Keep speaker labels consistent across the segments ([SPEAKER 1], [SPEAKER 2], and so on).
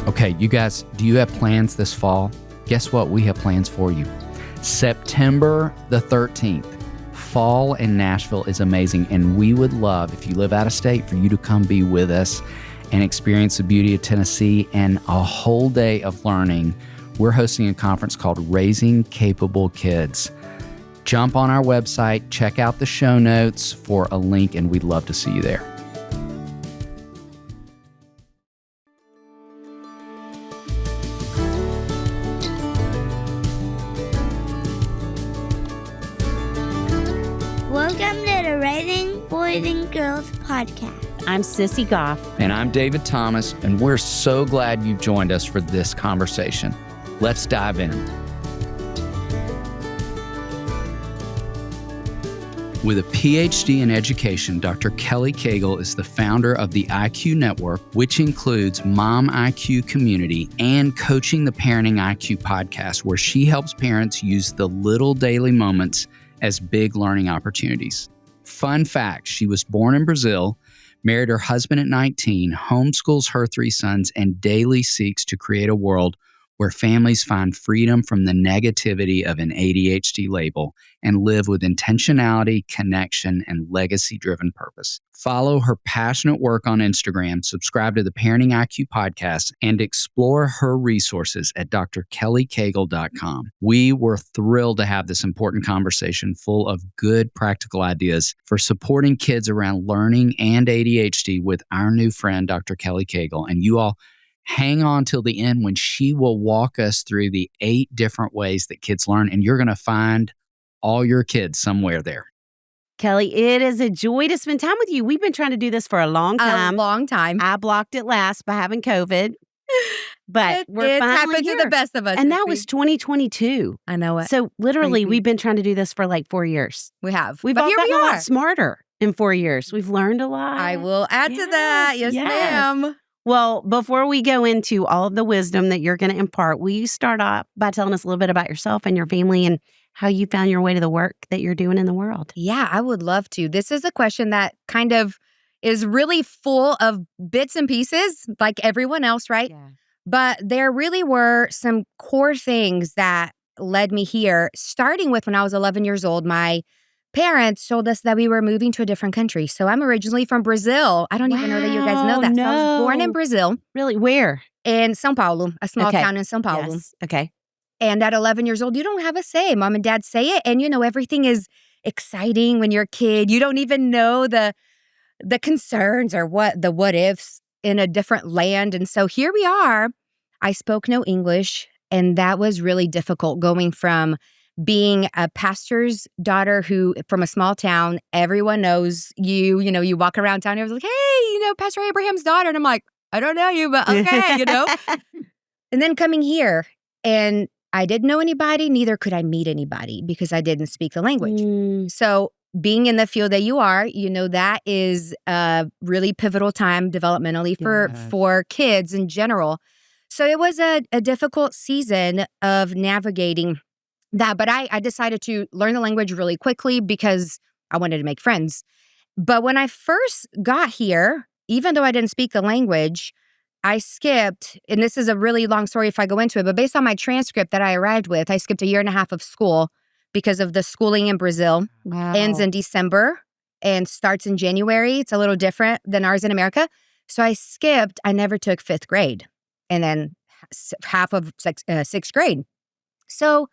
[SPEAKER 1] Okay, you guys, do you have plans this fall? Guess what? We have plans for you. September the 13th, fall in Nashville is amazing, and we would love, if you live out of state, for you to come be with us and experience the beauty of Tennessee and a whole day of learning. We're hosting a conference called Raising Capable Kids. Jump on our website, check out the show notes for a link, and we'd love to see you there.
[SPEAKER 2] Welcome to the Raising Boys and Girls podcast.
[SPEAKER 3] I'm Sissy Goff.
[SPEAKER 1] And I'm David Thomas, and we're so glad you've joined us for this conversation. Let's dive in. With a PhD in education, Dr. Kelly Cagle is the founder of the IQ Network, which includes Mom IQ Community and Coaching the Parenting IQ podcast, where she helps parents use the little daily moments as big learning opportunities. Fun fact, she was born in Brazil, married her husband at 19, homeschools her 3 sons, and daily seeks to create a world where families find freedom from the negativity of an ADHD label and live with intentionality, connection, and legacy-driven purpose. Follow her passionate work on Instagram, subscribe to the Parenting IQ podcast, and explore her resources at drkellycagle.com. We were thrilled to have this important conversation full of good practical ideas for supporting kids around learning and ADHD with our new friend, Dr. Kelly Cagle. And you all hang on till the end when she will walk us through the 8 different ways that kids learn, and you're going to find all your kids somewhere there.
[SPEAKER 3] Kelly, it is a joy to spend time with you. We've been trying to do this for a long time.
[SPEAKER 4] A long time.
[SPEAKER 3] I blocked it last by having COVID, but we're
[SPEAKER 4] it's
[SPEAKER 3] finally
[SPEAKER 4] happened
[SPEAKER 3] here.
[SPEAKER 4] to the best of us.
[SPEAKER 3] And that was 2022.
[SPEAKER 4] I know it.
[SPEAKER 3] So literally,
[SPEAKER 4] Crazy.
[SPEAKER 3] We've been trying to do this for like 4 years.
[SPEAKER 4] We have.
[SPEAKER 3] We've
[SPEAKER 4] But
[SPEAKER 3] all
[SPEAKER 4] here
[SPEAKER 3] gotten
[SPEAKER 4] we
[SPEAKER 3] a
[SPEAKER 4] are.
[SPEAKER 3] lot smarter in 4 years. We've learned a lot.
[SPEAKER 4] I will add to that. Yes, ma'am.
[SPEAKER 3] Well, before we go into all of the wisdom that you're going to impart, will you start off by telling us a little bit about yourself and your family and how you found your way to the work that you're doing in the world?
[SPEAKER 4] Yeah, I would love to. This is a question that kind of is really full of bits and pieces, like everyone else, right?
[SPEAKER 3] Yeah.
[SPEAKER 4] But there really were some core things that led me here, starting with when I was 11 years old. My parents told us that we were moving to a different country. So I'm originally from Brazil. I don't even know that you guys know that. So I was born in Brazil.
[SPEAKER 3] Really? Where?
[SPEAKER 4] In São Paulo, a small
[SPEAKER 3] Okay.
[SPEAKER 4] town in São Paulo.
[SPEAKER 3] Yes. Okay.
[SPEAKER 4] And at 11 years old, you don't have a say. Mom and dad say it. And, everything is exciting when you're a kid. You don't even know the concerns or what ifs in a different land. And so here we are. I spoke no English. And that was really difficult going from being a pastor's daughter who, from a small town, everyone knows you. You walk around town, everyone's like, hey, Pastor Abraham's daughter. And I'm like, I don't know you, but okay, And then coming here, and I didn't know anybody, neither could I meet anybody because I didn't speak the language. So being in the field that you are, that is a really pivotal time developmentally for kids in general. So it was a difficult season of navigating that, but I decided to learn the language really quickly because I wanted to make friends. But when I first got here, even though I didn't speak the language, I skipped, and this is a really long story if I go into it, but based on my transcript that I arrived with, I skipped 1.5 years of school because of the schooling in Brazil.
[SPEAKER 3] Wow.
[SPEAKER 4] Ends in December and starts in January. It's a little different than ours in America. So I never took 5th grade and then half of 6th grade. So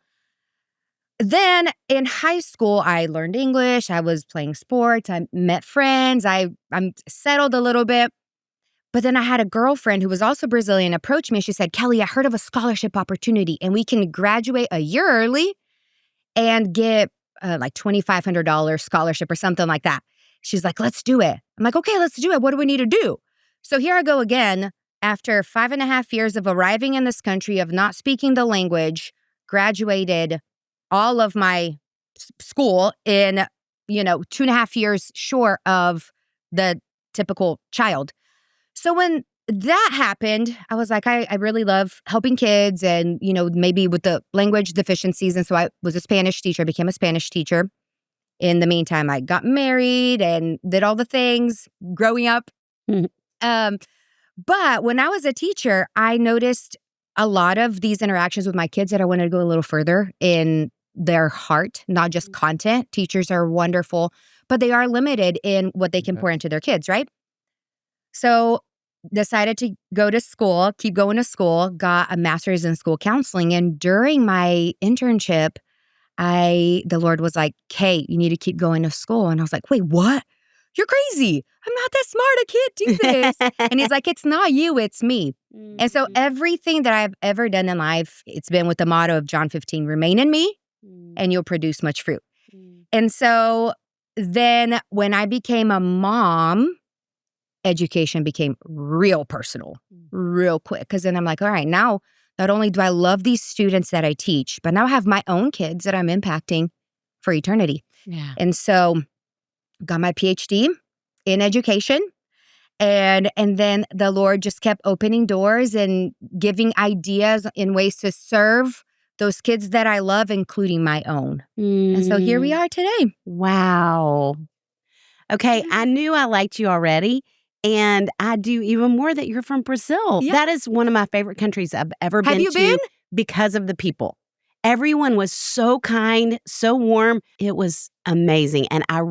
[SPEAKER 4] then in high school, I learned English. I was playing sports. I met friends. I'm settled a little bit. But then I had a girlfriend who was also Brazilian approach me. She said, Kelly, I heard of a scholarship opportunity and we can graduate a year early and get like $2,500 scholarship or something like that. She's like, let's do it. I'm like, okay, let's do it. What do we need to do? So here I go again. After 5.5 years of arriving in this country, of not speaking the language, graduated all of my school in, 2.5 years short of the typical child. So when that happened, I was like, I really love helping kids and, maybe with the language deficiencies. And so I was a Spanish teacher. I became a Spanish teacher. In the meantime, I got married and did all the things growing up. But when I was a teacher, I noticed a lot of these interactions with my kids that I wanted to go a little further in their heart, not just content. Teachers are wonderful, but they are limited in what they can pour into their kids, right? So decided to go to school, keep going to school, got a master's in school counseling. And during my internship, the Lord was like, Kate, you need to keep going to school. And I was like, wait, what? You're crazy. I'm not that smart. I can't do this. And he's like, it's not you, it's me. And so everything that I've ever done in life, it's been with the motto of John 15, remain in me and you'll produce much fruit. And so then when I became a mom, education became real personal, real quick. Because then I'm like, all right, now not only do I love these students that I teach, but now I have my own kids that I'm impacting for eternity.
[SPEAKER 3] Yeah.
[SPEAKER 4] And so got my PhD in education. And then the Lord just kept opening doors and giving ideas in ways to serve those kids that I love, including my own. And so here we are today.
[SPEAKER 3] Wow. Okay, I knew I liked you already. And I do even more that you're from Brazil.
[SPEAKER 4] Yeah.
[SPEAKER 3] That is one of my favorite countries I've ever been to.
[SPEAKER 4] Have you been?
[SPEAKER 3] Because of the people. Everyone was so kind, so warm. It was amazing. And I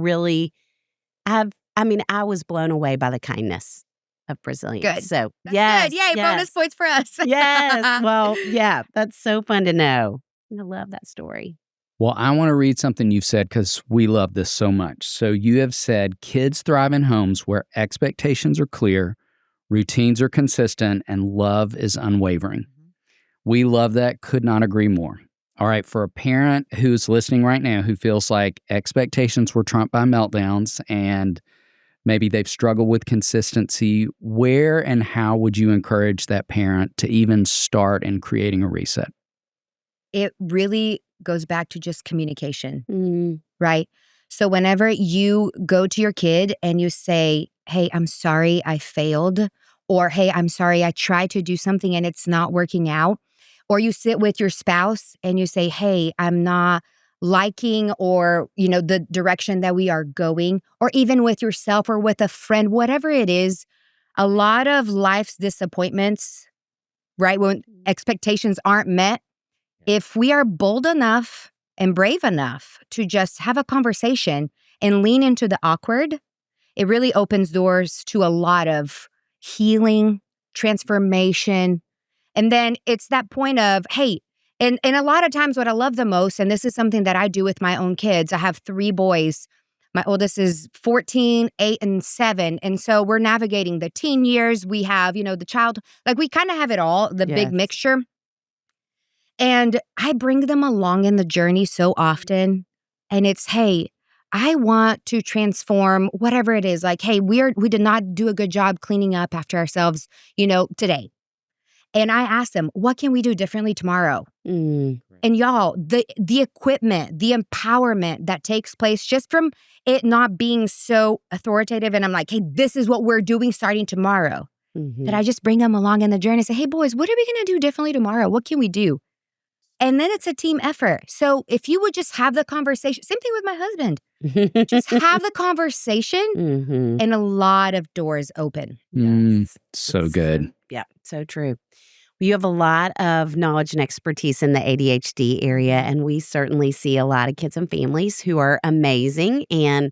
[SPEAKER 3] was blown away by the kindness of Brazilians.
[SPEAKER 4] Good.
[SPEAKER 3] So,
[SPEAKER 4] That's
[SPEAKER 3] yes.
[SPEAKER 4] good. Yay, bonus points for us.
[SPEAKER 3] Yes. Well, yeah, that's so fun to know. I love that story.
[SPEAKER 1] Well, I want to read something you've said because we love this so much. So you have said kids thrive in homes where expectations are clear, routines are consistent, and love is unwavering. We love that. Could not agree more. All right, for a parent who's listening right now who feels like expectations were trumped by meltdowns and maybe they've struggled with consistency, where and how would you encourage that parent to even start in creating a reset?
[SPEAKER 4] It really goes back to just communication, right? So whenever you go to your kid and you say, hey, I'm sorry I failed, or hey, I'm sorry I tried to do something and it's not working out, or you sit with your spouse and you say, hey, I'm not liking or, the direction that we are going, or even with yourself or with a friend, whatever it is, a lot of life's disappointments, right? When expectations aren't met, if we are bold enough and brave enough to just have a conversation and lean into the awkward, it really opens doors to a lot of healing, transformation. And then it's that point of, hey, and a lot of times what I love the most, and this is something that I do with my own kids. I have 3 boys. My oldest is 14, 8, and 7. And so we're navigating the teen years. We have, the child, like we kind of have it all, the big mixture. And I bring them along in the journey so often. And it's, hey, I want to transform whatever it is. Like, hey, we did not do a good job cleaning up after ourselves, today. And I ask them, what can we do differently tomorrow? And y'all, the equipment, the empowerment that takes place just from it not being so authoritative. And I'm like, hey, this is what we're doing starting tomorrow. That I just bring them along in the journey and say, hey, boys, what are we going to do differently tomorrow? What can we do? And then it's a team effort. So if you would just have the conversation, same thing with my husband, just have the conversation and a lot of doors open.
[SPEAKER 1] So good.
[SPEAKER 3] Yeah, so true. You have a lot of knowledge and expertise in the ADHD area, and we certainly see a lot of kids and families who are amazing and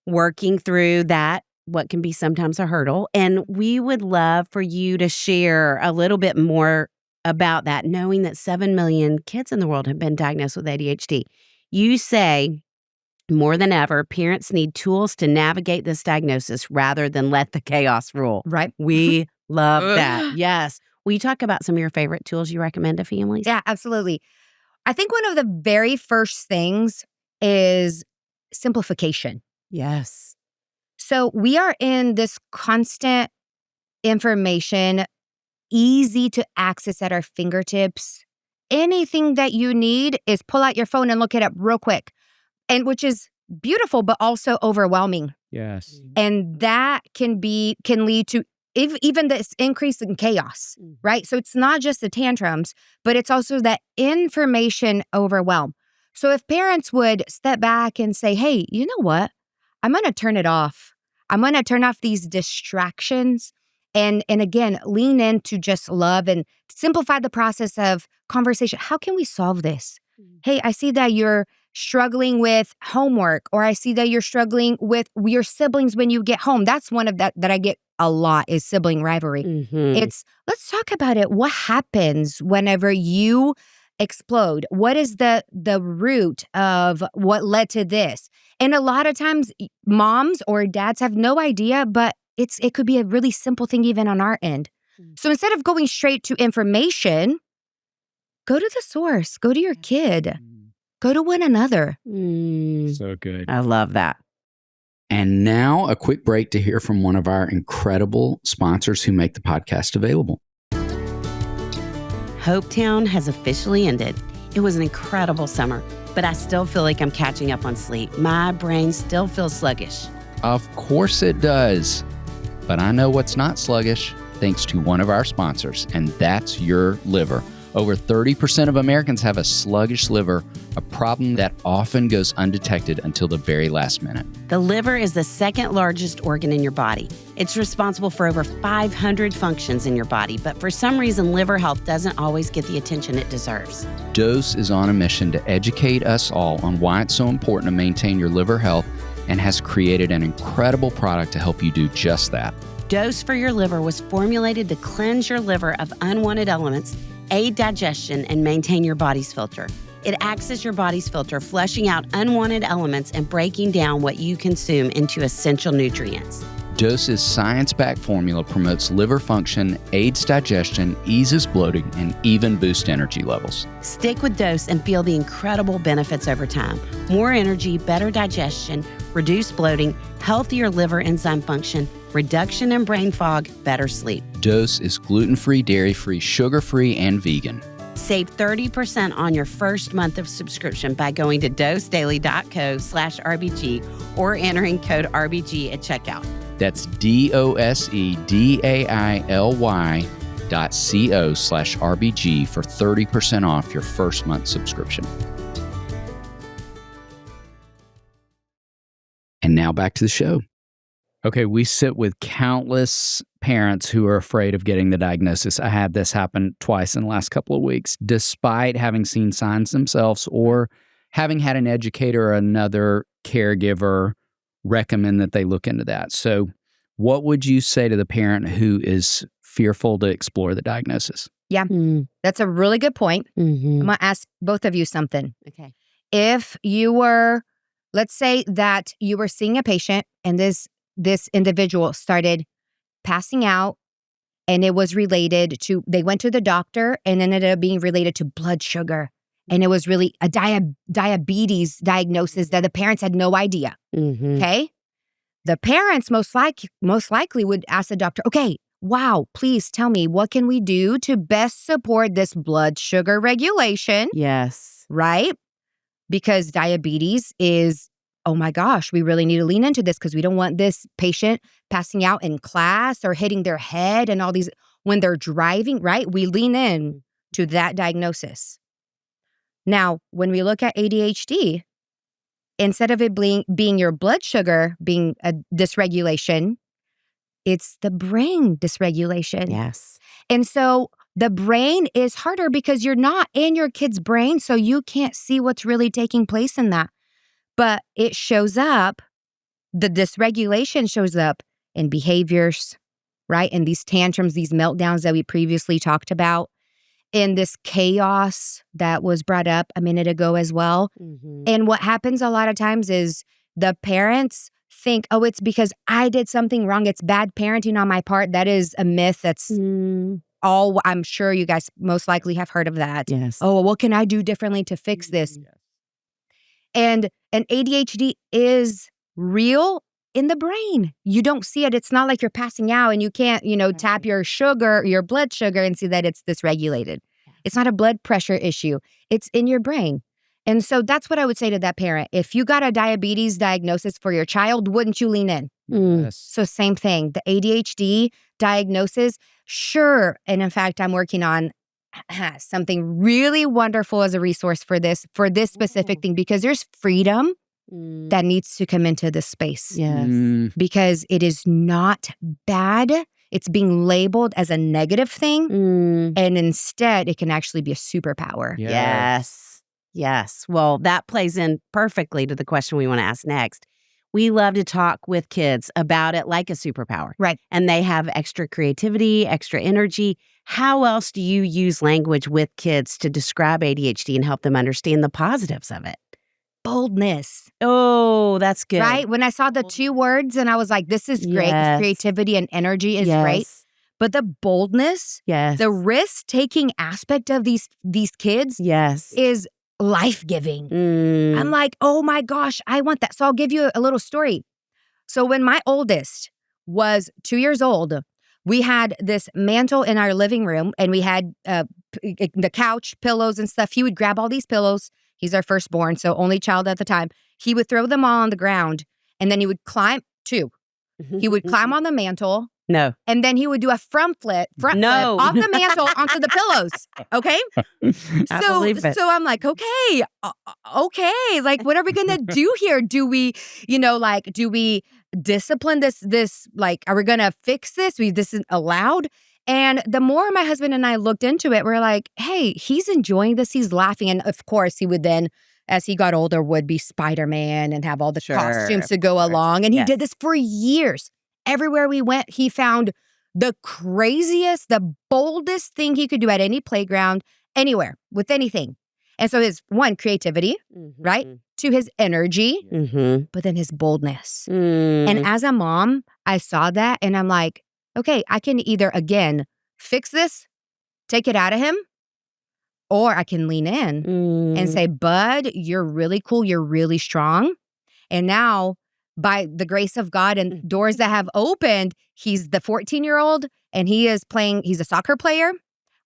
[SPEAKER 3] working through that, what can be sometimes a hurdle. And we would love for you to share a little bit more about that, knowing that 7 million kids in the world have been diagnosed with ADHD. You say, more than ever, parents need tools to navigate this diagnosis rather than let the chaos rule.
[SPEAKER 4] Right.
[SPEAKER 3] We love that. Yes. Will you talk about some of your favorite tools you recommend to families?
[SPEAKER 4] Yeah, absolutely. I think one of the very first things is simplification.
[SPEAKER 3] Yes.
[SPEAKER 4] So we are in this constant information, easy to access at our fingertips. Anything that you need is pull out your phone and look it up real quick. And which is beautiful, but also overwhelming.
[SPEAKER 1] Yes.
[SPEAKER 4] And that can lead to even this increase in chaos, right? So it's not just the tantrums, but it's also that information overwhelm. So if parents would step back and say, hey, you know what? I'm going to turn it off. I'm going to turn off these distractions And again, lean into just love and simplify the process of conversation. How can we solve this? Hey, I see that you're struggling with homework, or I see that you're struggling with your siblings when you get home. That's one of that I get a lot is sibling rivalry. It's, let's talk about it. What happens whenever you explode? What is the root of what led to this? And a lot of times moms or dads have no idea, but it could be a really simple thing even on our end. So instead of going straight to information, go to the source, go to your kid, go to one another.
[SPEAKER 1] So good.
[SPEAKER 3] I love that.
[SPEAKER 1] And now a quick break to hear from one of our incredible sponsors who make the podcast available.
[SPEAKER 3] Hopetown has officially ended. It was an incredible summer, but I still feel like I'm catching up on sleep. My brain still feels sluggish.
[SPEAKER 1] Of course it does. But I know what's not sluggish, thanks to one of our sponsors, and that's your liver. Over 30% of Americans have a sluggish liver, a problem that often goes undetected until the very last minute.
[SPEAKER 3] The liver is the second largest organ in your body. It's responsible for over 500 functions in your body, but for some reason, liver health doesn't always get the attention it deserves.
[SPEAKER 1] Dose is on a mission to educate us all on why it's so important to maintain your liver health and has created an incredible product to help you do just that.
[SPEAKER 3] Dose for Your Liver was formulated to cleanse your liver of unwanted elements, aid digestion, and maintain your body's filter. It acts as your body's filter, flushing out unwanted elements and breaking down what you consume into essential nutrients.
[SPEAKER 1] Dose's science-backed formula promotes liver function, aids digestion, eases bloating, and even boosts energy levels.
[SPEAKER 3] Stick with Dose and feel the incredible benefits over time. More energy, better digestion, reduced bloating, healthier liver enzyme function, reduction in brain fog, better sleep.
[SPEAKER 1] Dose is gluten-free, dairy-free, sugar-free, and vegan.
[SPEAKER 3] Save 30% on your first month of subscription by going to dosedaily.co/RBG or entering code RBG at checkout.
[SPEAKER 1] That's dosedaily.co/RBG for 30% off your first month subscription. And now back to the show. Okay, we sit with countless parents who are afraid of getting the diagnosis. I had this happen twice in the last couple of weeks, despite having seen signs themselves or having had an educator or another caregiver recommend that they look into that. So what would you say to the parent who is fearful to explore the diagnosis?
[SPEAKER 4] Yeah, that's a really good point.
[SPEAKER 3] Mm-hmm.
[SPEAKER 4] I'm going to ask both of you something.
[SPEAKER 3] Okay.
[SPEAKER 4] If you were, let's say that you were seeing a patient and this individual started passing out and it was related to, they went to the doctor and ended up being related to blood sugar. And it was really a diabetes diagnosis that the parents had no idea.
[SPEAKER 3] Mm-hmm.
[SPEAKER 4] Okay. The parents most likely would ask the doctor, okay, wow, please tell me, what can we do to best support this blood sugar regulation?
[SPEAKER 3] Yes.
[SPEAKER 4] Right? Because diabetes is, oh my gosh, we really need to lean into this because we don't want this patient passing out in class or hitting their head and all these when they're driving, right? We lean in to that diagnosis. Now, when we look at ADHD, instead of it being your blood sugar being a dysregulation, it's the brain dysregulation.
[SPEAKER 3] Yes.
[SPEAKER 4] And so the brain is harder because you're not in your kid's brain, so you can't see what's really taking place in that. But it shows up, the dysregulation shows up in behaviors, right? In these tantrums, these meltdowns that we previously talked about, in this chaos that was brought up a minute ago as well.
[SPEAKER 3] Mm-hmm.
[SPEAKER 4] And what happens a lot of times is the parents think, oh, it's because I did something wrong. It's bad parenting on my part. That is a myth. That's all. I'm sure you guys most likely have heard of that.
[SPEAKER 3] Yes.
[SPEAKER 4] Oh, well, what can I do differently to fix this? And ADHD is real in the brain. You don't see it. It's not like you're passing out and you can't, tap your sugar, your blood sugar and see that it's dysregulated. It's not a blood pressure issue. It's in your brain. And so that's what I would say to that parent. If you got a diabetes diagnosis for your child, wouldn't you lean in?
[SPEAKER 1] Yes.
[SPEAKER 4] So same thing, the ADHD diagnosis, sure. And in fact, I'm working on something really wonderful as a resource for this specific thing, because there's freedom that needs to come into this space.
[SPEAKER 3] Yes.
[SPEAKER 4] Because it is not bad it's being labeled as a negative thing. And instead, it can actually be a superpower.
[SPEAKER 3] Yes. Well, that plays in perfectly to the question we want to ask next. We love to talk with kids about it like a superpower.
[SPEAKER 4] Right.
[SPEAKER 3] And they have extra creativity, extra energy. How else do you use language with kids to describe ADHD and help them understand the positives of it?
[SPEAKER 4] Boldness.
[SPEAKER 3] Oh, that's good.
[SPEAKER 4] Right? When I saw the 2 words and I was like, this is great. 'Cause creativity and energy is great. But the boldness, the risk-taking aspect of these kids is life-giving. I'm like, oh my gosh, I want that. So I'll give you a little story. So when my oldest was 2 years old, we had this mantle in our living room and we had the couch, pillows and stuff. He would grab all these pillows. He's our firstborn, so only child at the time. He would throw them all on the ground and then he would climb, 2. He would climb on the mantle.
[SPEAKER 3] No.
[SPEAKER 4] And then he would do a front flip off the mantle onto the pillows. Okay? So I'm like, okay. Like, what are we going to do here? Do we, do we discipline this? Like, are we going to fix this? This isn't allowed. And the more my husband and I looked into it, we're like, hey, he's enjoying this. He's laughing. And of course, he would then, as he got older, would be Spider-Man and have all the costumes to go along. And he did this for years. Everywhere we went, he found the craziest, the boldest thing he could do at any playground, anywhere, with anything. And so his, 1, creativity, right? 2, his energy, but then his boldness. And as a mom, I saw that and I'm like, okay, I can either, again, fix this, take it out of him, or I can lean in and say, bud, you're really cool. You're really strong. And now, by the grace of God and doors that have opened, he's the 14-year-old and he's a soccer player.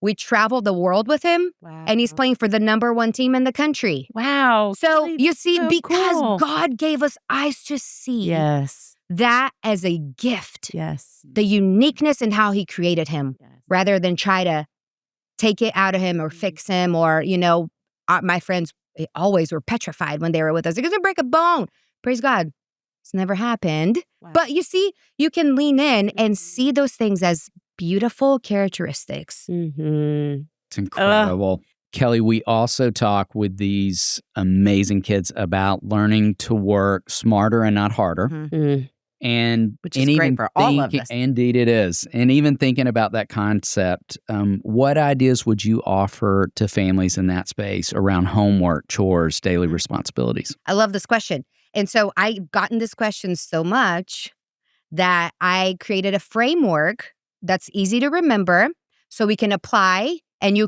[SPEAKER 4] We travel the world with him and he's playing for the number 1 team in the country.
[SPEAKER 3] Wow.
[SPEAKER 4] So you see, because God gave us eyes to see that as a gift, the uniqueness in how he created him, rather than try to take it out of him or fix him or, my friends always were petrified when they were with us. They're going to break a bone. Praise God. It's never happened. But you see, you can lean in and see those things as beautiful characteristics.
[SPEAKER 1] It's incredible. Kelly, we also talk with these amazing kids about learning to work smarter and not harder. And
[SPEAKER 3] which is great for all of us.
[SPEAKER 1] Indeed it is. And even thinking about that concept, what ideas would you offer to families in that space around homework, chores, daily responsibilities?
[SPEAKER 4] I love this question. And so I've gotten this question so much that I created a framework that's easy to remember so we can apply and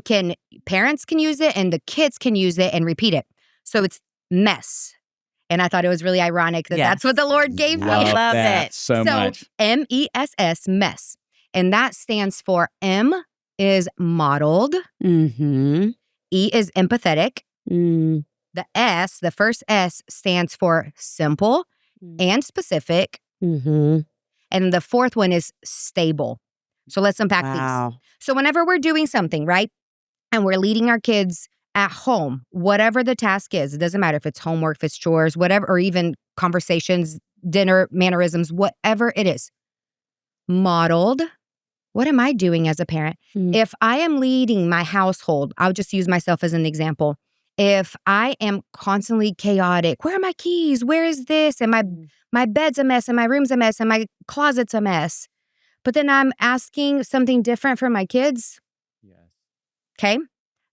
[SPEAKER 4] parents can use it and the kids can use it and repeat it. So it's MESS. And I thought it was really ironic that that's what the Lord gave me.
[SPEAKER 3] I love it
[SPEAKER 1] so much.
[SPEAKER 4] MESS, MESS. And that stands for M is modeled. E is empathetic. The S, the first S, stands for simple and specific. And the 4th one is stable. So let's unpack these. So whenever we're doing something, right, and we're leading our kids at home, whatever the task is, it doesn't matter if it's homework, if it's chores, whatever, or even conversations, dinner, mannerisms, whatever it is, modeled. What am I doing as a parent? If I am leading my household, I'll just use myself as an example. If I am constantly chaotic, where are my keys? Where is this? And my bed's a mess and my room's a mess and my closet's a mess. But then I'm asking something different from my kids. Okay.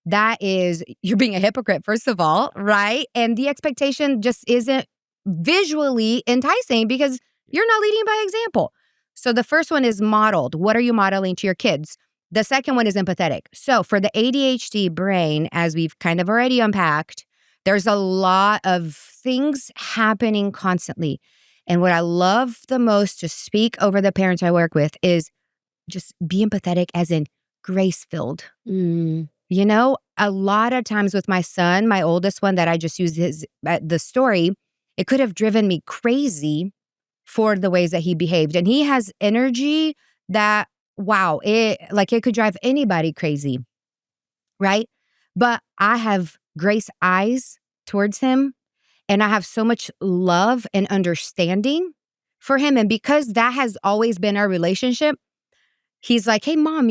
[SPEAKER 4] That is, you're being a hypocrite, first of all, right? And the expectation just isn't visually enticing because you're not leading by example. So the first one is modeled. What are you modeling to your kids? The second one is empathetic. So for the ADHD brain, as we've kind of already unpacked, there's a lot of things happening constantly. And what I love the most to speak over the parents I work with is just be empathetic as in grace-filled. You know, a lot of times with my son, my oldest one that I just used the story, it could have driven me crazy for the ways that he behaved. And he has energy that, wow, it could drive anybody crazy, right? But I have grace eyes towards him, and I have so much love and understanding for him. And because that has always been our relationship, he's like, hey, Mom,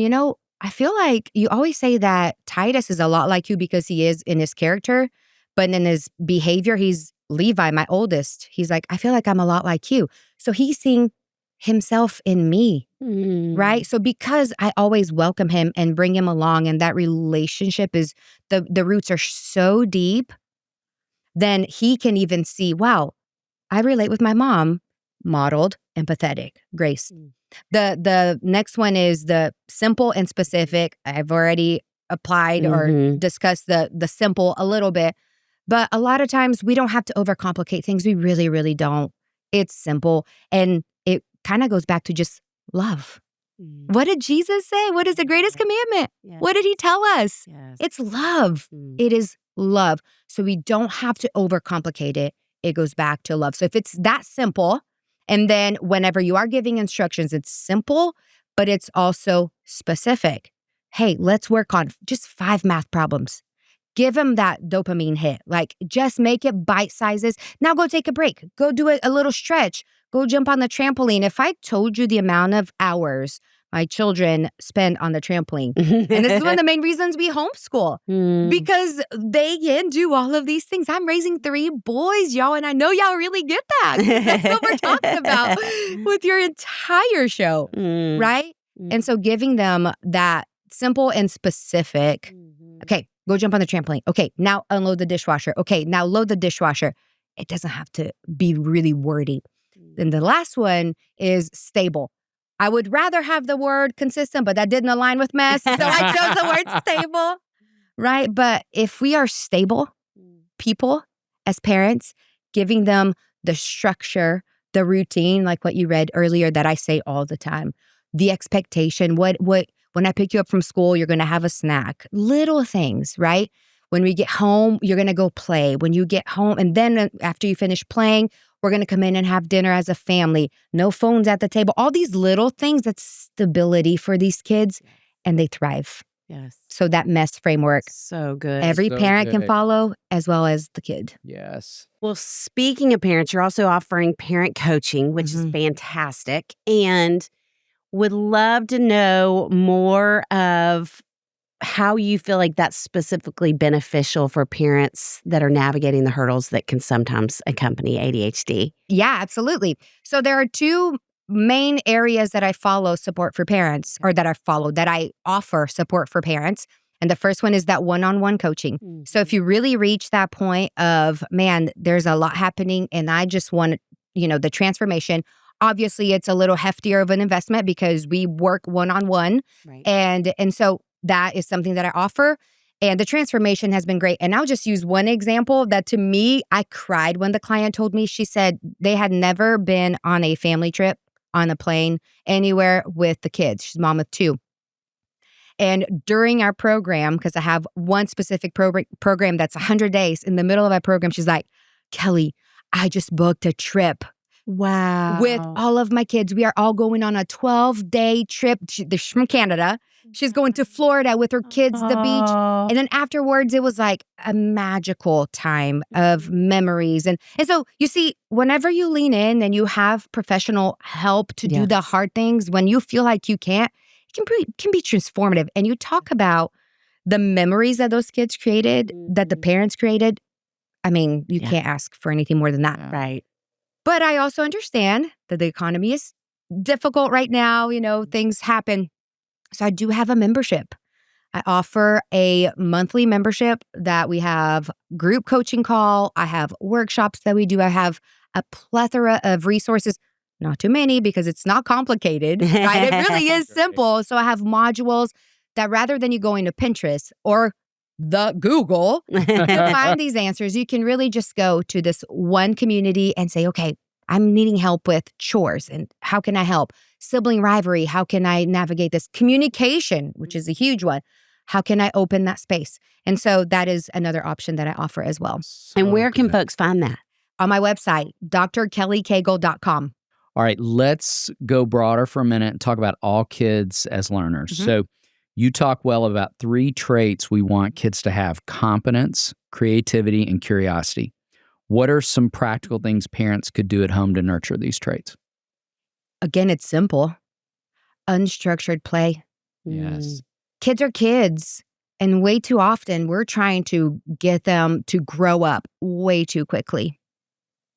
[SPEAKER 4] I feel like you always say that Titus is a lot like you because he is in his character, but in his behavior, he's Levi, my oldest. He's like, I feel like I'm a lot like you. So he's seeing himself in me, right? So because I always welcome him and bring him along, and that relationship is, the roots are so deep, then he can even see, wow, I relate with my mom, modeled, empathetic, grace. The next one is the simple and specific. I've already applied or discussed the simple a little bit, but a lot of times we don't have to overcomplicate things. We really, really don't. It's simple, and it kind of goes back to just love. What did Jesus say? What is the greatest commandment? What did he tell us? It's love. It is love. So we don't have to overcomplicate it. It goes back to love. So if it's that simple, and then whenever you are giving instructions, it's simple, but it's also specific. Hey, let's work on just 5 math problems. Give them that dopamine hit. Like, just make it bite sizes. Now go take a break. Go do a little stretch. Go jump on the trampoline. If I told you the amount of hours my children spend on the trampoline, and this is one of the main reasons we homeschool, because they can do all of these things. I'm raising 3 boys, y'all, and I know y'all really get that. That's what we're talking about with your entire show, right? And so giving them that simple and specific, okay, go jump on the trampoline. Okay, now unload the dishwasher. Okay, now load the dishwasher. It doesn't have to be really wordy. Then the last one is stable. I would rather have the word consistent, but that didn't align with mess. So I chose the word stable, right? But if we are stable people as parents, giving them the structure, the routine, like what you read earlier that I say all the time, the expectation, when I pick you up from school, you're going to have a snack, little things, right? When we get home, you're going to go play. When you get home, and then after you finish playing, we're going to come in and have dinner as a family. No phones at the table. All these little things, that's stability for these kids, and they thrive.
[SPEAKER 3] Yes.
[SPEAKER 4] So that MESS framework,
[SPEAKER 3] So good.
[SPEAKER 4] every
[SPEAKER 1] So
[SPEAKER 4] parent can
[SPEAKER 1] good.
[SPEAKER 4] follow, as well as the kid.
[SPEAKER 1] Yes.
[SPEAKER 3] Well, speaking of parents, you're also offering parent coaching, which is fantastic, and would love to know more of how you feel like that's specifically beneficial for parents that are navigating the hurdles that can sometimes accompany ADHD.
[SPEAKER 4] Yeah, absolutely. So there are 2 main areas that I follow support for parents, or that I offer support for parents. And the first one is that one-on-one coaching. So if you really reach that point of, man, there's a lot happening and I just want, the transformation. Obviously, it's a little heftier of an investment because we work one-on-one.
[SPEAKER 3] Right.
[SPEAKER 4] And so that is something that I offer. And the transformation has been great. And I'll just use one example that, to me, I cried when the client told me. She said they had never been on a family trip, on a plane, anywhere with the kids. She's a mom of 2. And during our program, because I have one specific program that's 100 days, in the middle of our program, she's like, Kelly, I just booked a trip.
[SPEAKER 3] Wow.
[SPEAKER 4] With all of my kids. We are all going on a 12-day trip. She's from Canada. She's going to Florida with her kids, the beach. And then afterwards, it was like a magical time of memories. And so, you see, whenever you lean in and you have professional help to do the hard things, when you feel like you can't, it can be transformative. And you talk about the memories that those kids created, that the parents created. I mean, you can't ask for anything more than that.
[SPEAKER 3] Right.
[SPEAKER 4] But I also understand that the economy is difficult right now. Things happen. So I do have a membership. I offer a monthly membership that we have group coaching call. I have workshops that we do. I have a plethora of resources, not too many because it's not complicated, right? It really is simple. So I have modules that, rather than you going to Pinterest or the Google to find these answers, you can really just go to this one community and say, okay, I'm needing help with chores, and how can I help? Sibling rivalry, how can I navigate this? Communication, which is a huge one. How can I open that space? And so that is another option that I offer as well.
[SPEAKER 3] And where can folks find that?
[SPEAKER 4] On my website, drkellycagle.com.
[SPEAKER 1] All right, let's go broader for a minute and talk about all kids as learners. So you talk well about 3 traits we want kids to have: competence, creativity, and curiosity. What are some practical things parents could do at home to nurture these traits?
[SPEAKER 4] Again, it's simple. unstructured play.
[SPEAKER 1] Yes.
[SPEAKER 4] Kids are kids. And way too often, we're trying to get them to grow up way too quickly,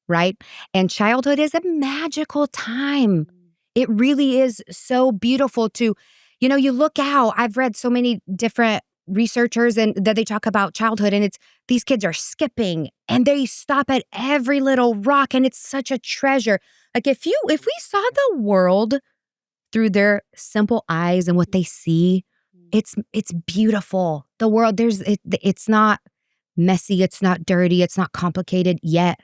[SPEAKER 4] right? And childhood is a magical time. It really is so beautiful to, you look out. I've read so many different researchers and that they talk about childhood, and it's these kids are skipping and they stop at every little rock, and it's such a treasure. Like if we saw the world through their simple eyes and what they see, it's beautiful. The world, it's not messy, it's not dirty, it's not complicated yet.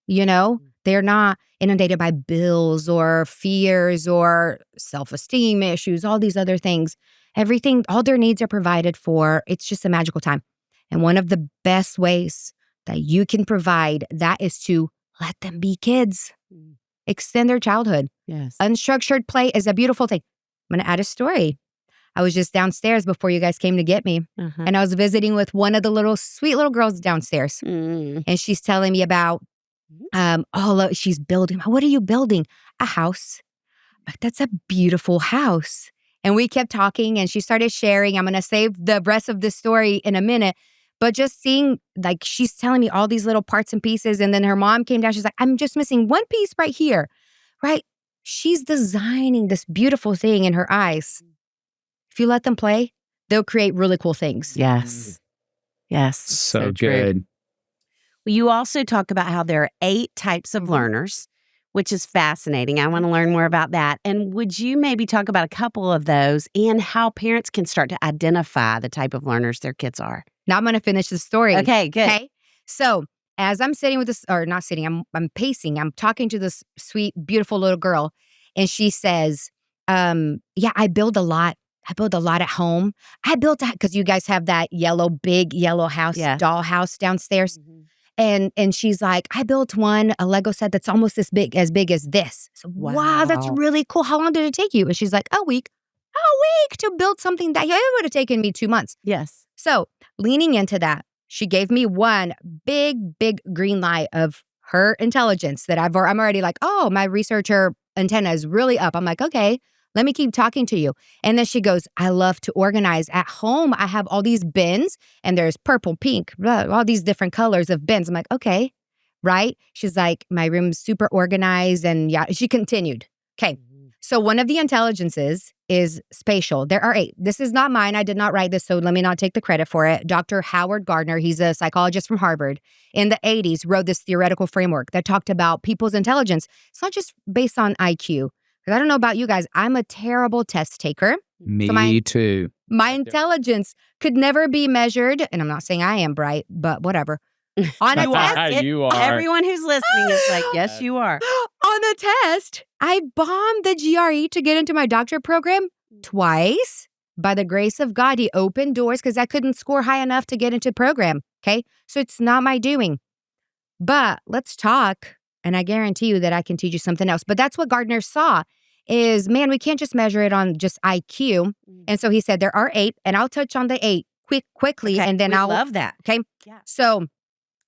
[SPEAKER 4] They're not inundated by bills or fears or self-esteem issues, all these other things. Everything, all their needs are provided for. It's just a magical time. And one of the best ways that you can provide that is to let them be kids. Extend their childhood.
[SPEAKER 3] Yes.
[SPEAKER 4] Unstructured play is a beautiful thing. I'm going to add a story. I was just downstairs before you guys came to get me. And I was visiting with one of the sweet little girls downstairs. And she's telling me about she's building. What are you building? A house. Like, that's a beautiful house. And we kept talking and she started sharing. I'm going to save the rest of the story in a minute. But just seeing, like, she's telling me all these little parts and pieces. And then her mom came down. She's like, I'm just missing one piece right here. Right? She's designing this beautiful thing in her eyes. If you let them play, they'll create really cool things.
[SPEAKER 3] Yes. Yes.
[SPEAKER 1] So
[SPEAKER 3] true.
[SPEAKER 1] good.
[SPEAKER 3] Well, you also talk about how there are 8 types of learners, which is fascinating. I want to learn more about that. And would you maybe talk about a couple of those and how parents can start to identify the type of learners their kids are?
[SPEAKER 4] Now I'm going to finish the story.
[SPEAKER 3] Okay, good.
[SPEAKER 4] Okay. So as I'm sitting with this, or not sitting, I'm pacing. I'm talking to this sweet, beautiful little girl. And she says, yeah, I build a lot. I build a lot at home. I built because you guys have that big yellow house, doll house downstairs. And she's like, I built a Lego set that's almost as big as this. So, wow, that's really cool. How long did it take you? And she's like, a week to build something that it would have taken me 2 months.
[SPEAKER 3] Yes.
[SPEAKER 4] So leaning into that, she gave me one big green light of her intelligence that I'm already like, oh, my researcher antenna is really up. I'm like, okay, let me keep talking to you. And then she goes, I love to organize. At home, I have all these bins and there's purple, pink, all these different colors of bins. I'm like, okay, right? She's like, my room's super organized. And yeah, she continued. Okay. So one of the intelligences is spatial. There are 8. This is not mine. I did not write this, so let me not take the credit for it. Dr. Howard Gardner, he's a psychologist from Harvard, in the 80s wrote this theoretical framework that talked about people's intelligence. It's not just based on IQ. Because I don't know about you guys, I'm a terrible test taker.
[SPEAKER 1] Me too.
[SPEAKER 4] My intelligence could never be measured, and I'm not saying I am bright, but whatever. On a test,
[SPEAKER 1] You are.
[SPEAKER 3] Everyone who's listening is like, yes, you are.
[SPEAKER 4] on a test, I bombed the GRE to get into my doctorate program twice. By the grace of God, he opened doors because I couldn't score high enough to get into the program. Okay, so it's not my doing. But let's talk. And I guarantee you that I can teach you something else. But that's what Gardner saw is, man, we can't just measure it on just IQ. And so he said there are 8, and I'll touch on the 8 quickly.
[SPEAKER 3] Okay,
[SPEAKER 4] and then
[SPEAKER 3] I
[SPEAKER 4] I'll
[SPEAKER 3] love that.
[SPEAKER 4] Okay.
[SPEAKER 3] Yeah.
[SPEAKER 4] So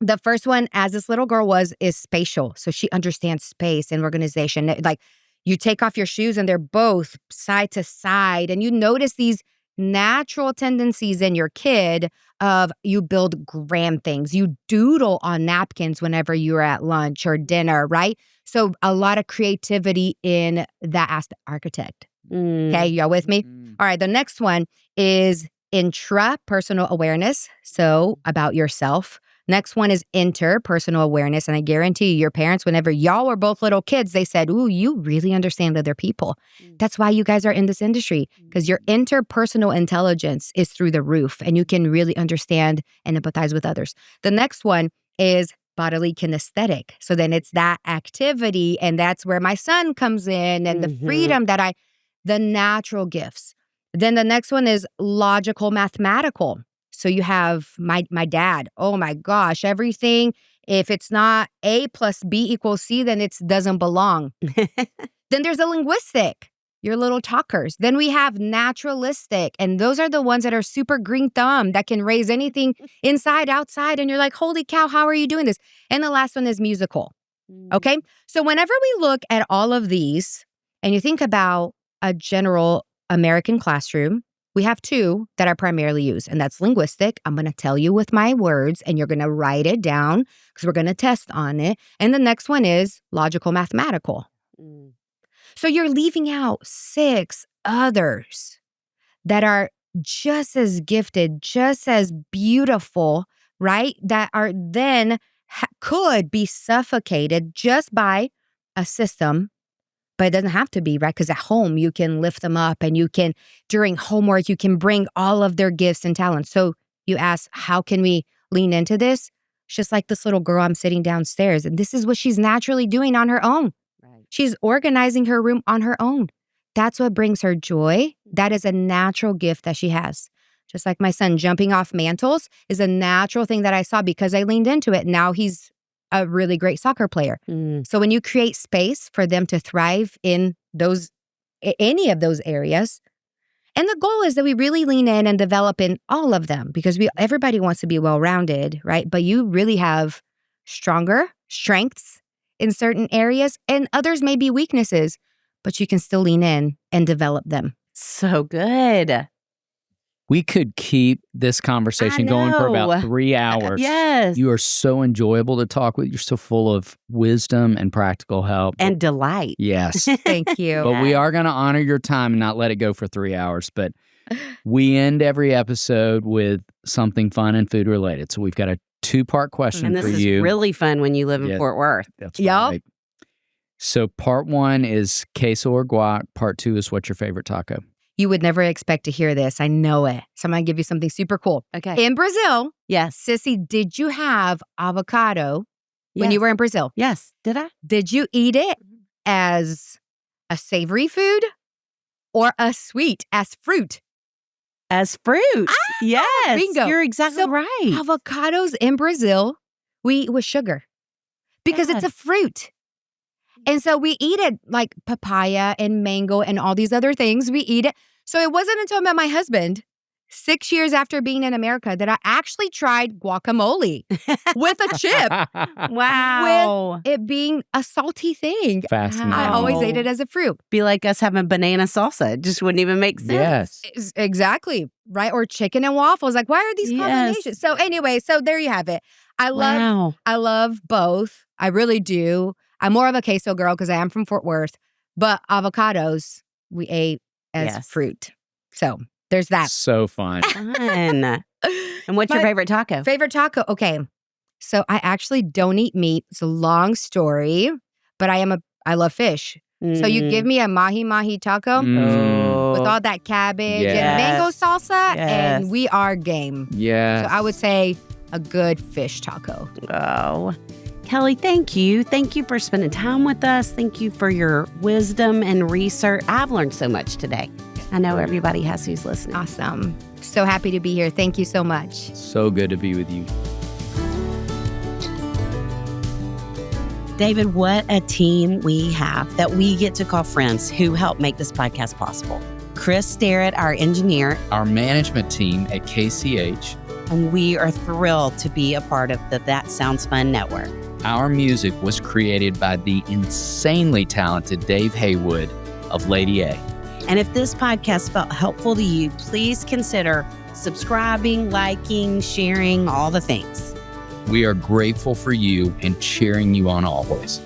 [SPEAKER 4] the first one, as this little girl is spatial. So she understands space and organization. Like you take off your shoes and they're both side to side. And you notice these natural tendencies in your kid of you build grand things. You doodle on napkins whenever you're at lunch or dinner, right? So a lot of creativity in that aspect. Architect. Okay, y'all with me? All right, the next one is intrapersonal awareness. So about yourself. Next one is interpersonal awareness. And I guarantee you, your parents, whenever y'all were both little kids, they said, ooh, you really understand other people. That's why you guys are in this industry, because your interpersonal intelligence is through the roof and you can really understand and empathize with others. The next one is bodily kinesthetic. So then it's that activity, and that's where my son comes in, and the freedom that the natural gifts. Then the next one is logical mathematical. So you have my dad. Oh my gosh, everything. If it's not A plus B equals C, then it doesn't belong. Then there's a linguistic, your little talkers. Then we have naturalistic. And those are the ones that are super green thumb that can raise anything inside, outside. And you're like, holy cow, how are you doing this? And the last one is musical. Okay. So whenever we look at all of these and you think about a general American classroom. We have two that are primarily used, and that's linguistic. I'm going to tell you with my words, and you're going to write it down because we're going to test on it. And the next one is logical mathematical. So you're leaving out 6 others that are just as gifted, just as beautiful, right? That are then could be suffocated just by a system. But it doesn't have to be, right? Because at home, you can lift them up and you can, during homework, you can bring all of their gifts and talents. So you ask, how can we lean into this? It's just like this little girl I'm sitting downstairs. And this is what she's naturally doing on her own. Right. She's organizing her room on her own. That's what brings her joy. That is a natural gift that she has. Just like my son jumping off mantles is a natural thing that I saw because I leaned into it. Now he's a really great soccer player. So when you create space for them to thrive in any of those areas, and the goal is that we really lean in and develop in all of them because everybody wants to be well-rounded, right? But you really have stronger strengths in certain areas and others may be weaknesses, but you can still lean in and develop them.
[SPEAKER 3] So good.
[SPEAKER 1] We could keep this conversation going for about 3 hours.
[SPEAKER 3] Yes.
[SPEAKER 1] You are so enjoyable to talk with. You're so full of wisdom and practical help.
[SPEAKER 3] And delight.
[SPEAKER 1] Yes.
[SPEAKER 4] Thank you.
[SPEAKER 1] But we are going to honor your time and not let it go for 3 hours. But we end every episode with something fun and food related. So we've got a 2-part question
[SPEAKER 3] and
[SPEAKER 1] for
[SPEAKER 3] this
[SPEAKER 1] you.
[SPEAKER 3] is really fun when you live in Fort Worth.
[SPEAKER 1] That's right. So part 1 is queso or guac. Part 2 is what's your favorite taco?
[SPEAKER 4] You would never expect to hear this. I know it. So I'm going to give you something super cool.
[SPEAKER 3] Okay.
[SPEAKER 4] In Brazil,
[SPEAKER 3] Yes.
[SPEAKER 4] Sissy, did you have avocado when you were in Brazil?
[SPEAKER 3] Yes. Did I?
[SPEAKER 4] Did you eat it as a savory food or a sweet as fruit?
[SPEAKER 3] As fruit. Yes.
[SPEAKER 4] bingo.
[SPEAKER 3] You're exactly
[SPEAKER 4] So
[SPEAKER 3] right.
[SPEAKER 4] Avocados in Brazil, we eat with sugar because it's a fruit. And so we eat it like papaya and mango and all these other things. We eat it. So it wasn't until I met my husband 6 years after being in America that I actually tried guacamole with a chip.
[SPEAKER 3] Wow.
[SPEAKER 4] With it being a salty thing.
[SPEAKER 1] Fascinating.
[SPEAKER 4] I always
[SPEAKER 3] Wow.
[SPEAKER 4] ate it as a fruit.
[SPEAKER 3] Be like us having banana salsa. It just wouldn't even make sense.
[SPEAKER 1] Yes.
[SPEAKER 4] Exactly. Right? Or chicken and waffles. Like, why are these
[SPEAKER 3] Yes.
[SPEAKER 4] combinations? So anyway, so there you have it. I love both. I really do. I'm more of a queso girl because I am from Fort Worth. But avocados, we ate as fruit. So there's that.
[SPEAKER 1] So fun.
[SPEAKER 3] Fun. And what's your favorite taco?
[SPEAKER 4] Favorite taco? Okay. So I actually don't eat meat. It's a long story, but I love fish. So you give me a mahi taco with all that cabbage and mango salsa, and we are game.
[SPEAKER 1] Yeah.
[SPEAKER 4] So I would say a good fish taco.
[SPEAKER 3] Oh, Kelly, thank you. Thank you for spending time with us. Thank you for your wisdom and research. I've learned so much today. I know everybody has who's listening.
[SPEAKER 4] Awesome. So happy to be here. Thank you so much.
[SPEAKER 1] So good to be with you.
[SPEAKER 3] David, what a team we have that we get to call friends who help make this podcast possible. Chris Starrett, our engineer.
[SPEAKER 1] Our management team at KCH.
[SPEAKER 3] And we are thrilled to be a part of the That Sounds Fun network.
[SPEAKER 1] Our music was created by the insanely talented Dave Haywood of Lady A.
[SPEAKER 3] And if this podcast felt helpful to you, please consider subscribing, liking, sharing, all the things.
[SPEAKER 1] We are grateful for you and cheering you on always.